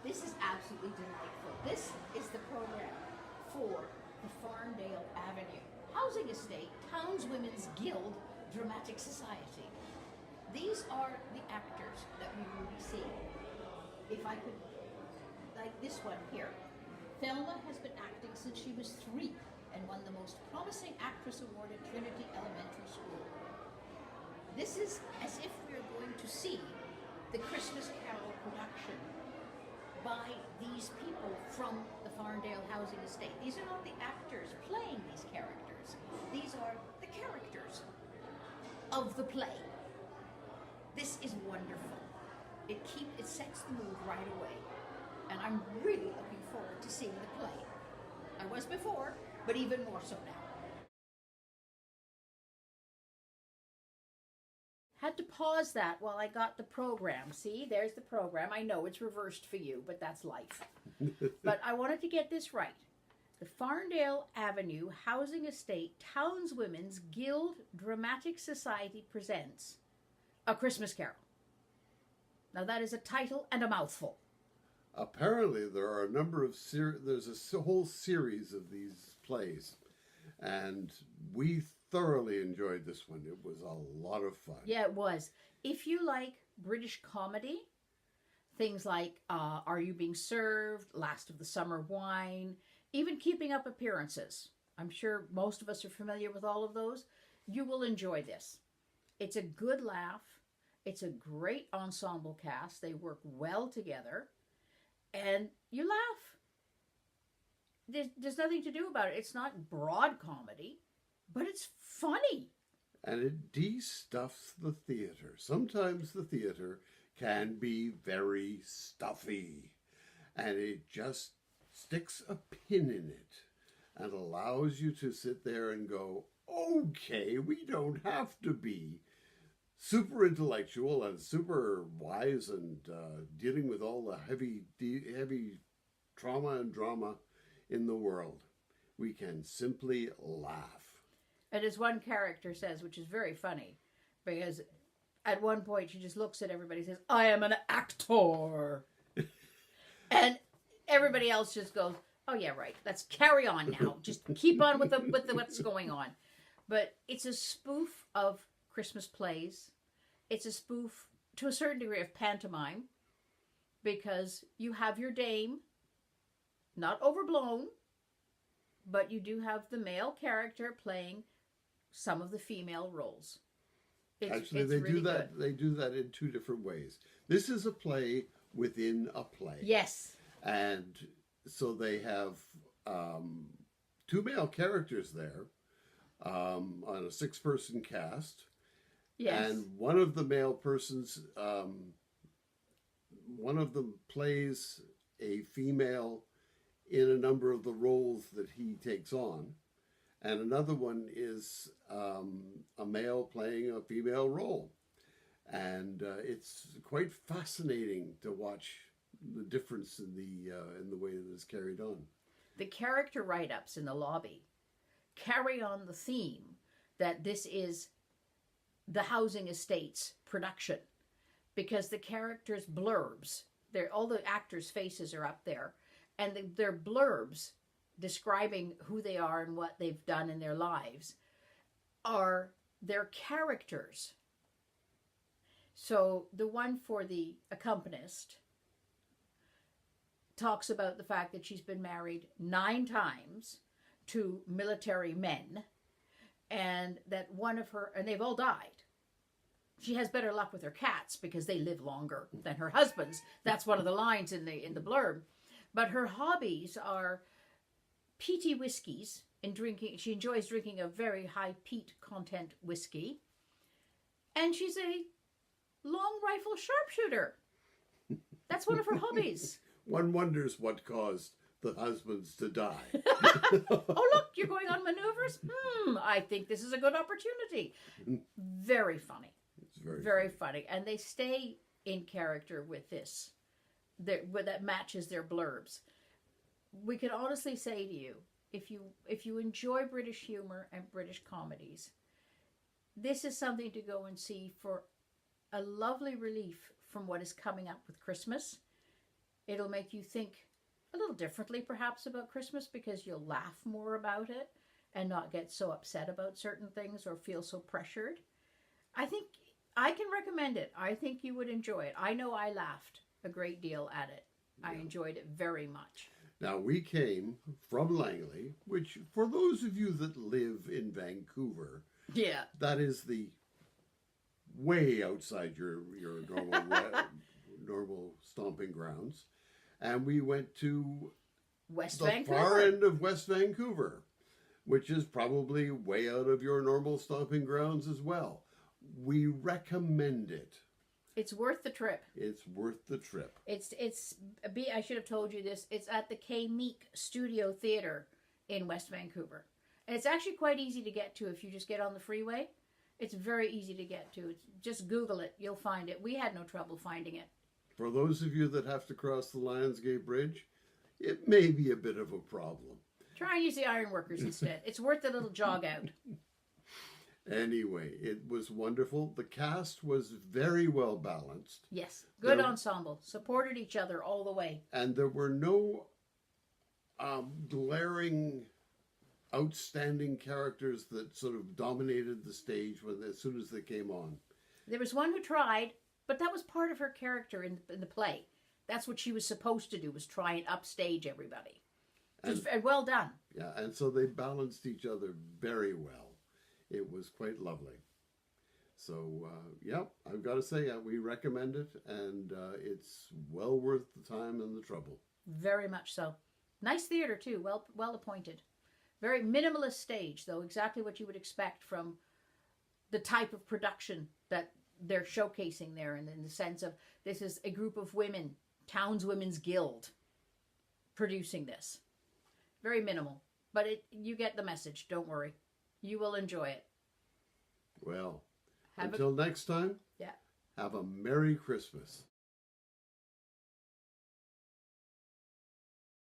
This is absolutely delightful. This is the program for the Farndale Avenue Housing Estate Townswomen's Guild Dramatic Society. These are the actors that we will be seeing. If I could, like this one here, Thelma has been acting since she was 3 and won the Most Promising Actress Award at Trinity Elementary School. This is as if we are going to see the Christmas Carol production by these people from the Farndale Housing Estate. These are not the actors playing these characters. These are the characters of the play. This is wonderful. It sets the mood right away. And I'm really looking forward to seeing the play. I was before, but even more so now. Had to pause that while I got the program. See, there's the program. I know it's reversed for you, but that's life. But I wanted to get this right. The Farndale Avenue Housing Estate Townswomen's Guild Dramatic Society presents A Christmas Carol. Now that is a title and a mouthful. Apparently there are a number of there's a whole series of these plays, and we thoroughly enjoyed this one. It was a lot of fun. Yeah, it was. If you like British comedy, things like Are You Being Served, Last of the Summer Wine, even Keeping Up Appearances, I'm sure most of us are familiar with all of those, you will enjoy this. It's a good laugh. It's a great ensemble cast. They work well together. And you laugh. There's nothing to do about it. It's not broad comedy, but it's funny. And it de-stuffs the theater. Sometimes the theater can be very stuffy, and it just sticks a pin in it and allows you to sit there and go, okay, we don't have to be super intellectual and super wise and dealing with all the heavy trauma and drama in the world. We can simply laugh. And as one character says, which is very funny, because at one point she just looks at everybody and says, I am an actor. And everybody else just goes, oh yeah, right. Let's carry on now. Just keep on with the what's going on. But it's a spoof of Christmas plays. It's a spoof to a certain degree of pantomime, because you have your dame, not overblown, but you do have the male character playing some of the female roles. Actually, they really do that. Good. They do that in 2 different ways. This is a play within a play. Yes. And so they have 2 male characters there on a 6-person cast. Yes. And one of the male persons, one of them plays a female in a number of the roles that he takes on. And another one is a male playing a female role. And it's quite fascinating to watch the difference in the way that it's carried on. The character write-ups in the lobby carry on the theme that this is the housing estate's production, because the characters' blurbs, all the actors' faces are up there, and their blurbs describing who they are and what they've done in their lives are their characters. So the one for the accompanist talks about the fact that she's been married 9 times to military men, and that one of her, and they've all died. She has better luck with her cats because they live longer than her husbands. That's one of the lines in the blurb. But her hobbies are peaty whiskies and drinking. She enjoys drinking a very high peat content whiskey. And she's a long rifle sharpshooter. That's one of her hobbies. One wonders what caused the husbands to die. Oh, look, you're going on maneuvers? I think this is a good opportunity. Very funny. It's very funny. And they stay in character with this. That matches their blurbs. We can honestly say to you, if you enjoy British humor and British comedies, this is something to go and see for a lovely relief from what is coming up with Christmas. It'll make you think a little differently perhaps about Christmas because you'll laugh more about it and not get so upset about certain things or feel so pressured. I think I can recommend it. I think you would enjoy it. I know I laughed a great deal at it. I enjoyed it very much. Now, we came from Langley, which, for those of you that live in Vancouver, Yeah. that is the way outside your normal stomping grounds. And we went to West the Vancouver. far end of West Vancouver, which is probably way out of your normal stomping grounds as well. We recommend it. It's worth the trip. It's worth the trip. I should have told you this. It's at the K Meek Studio Theatre in West Vancouver. And it's actually quite easy to get to if you just get on the freeway. It's very easy to get to. Just Google it. You'll find it. We had no trouble finding it. For those of you that have to cross the Lionsgate Bridge, it may be a bit of a problem. Try and use the Ironworkers instead. It's worth the little jog out. Anyway, it was wonderful. The cast was very well balanced. Yes. Good ensemble. Supported each other all the way. And there were no glaring, outstanding characters that sort of dominated the stage as soon as they came on. There was one who tried, but that was part of her character in the play. That's what she was supposed to do, was try and upstage everybody. And well done. Yeah, and so they balanced each other very well. It was quite lovely. So, I've got to say, we recommend it, and it's well worth the time and the trouble. Very much so. Nice theater, too. Well appointed. Very minimalist stage, though. Exactly what you would expect from the type of production that they're showcasing there, and in the sense of this is a group of women, Townswomen's Guild, producing this. Very minimal. But you get the message. Don't worry. You will enjoy it. Well, until next time, have a Merry Christmas.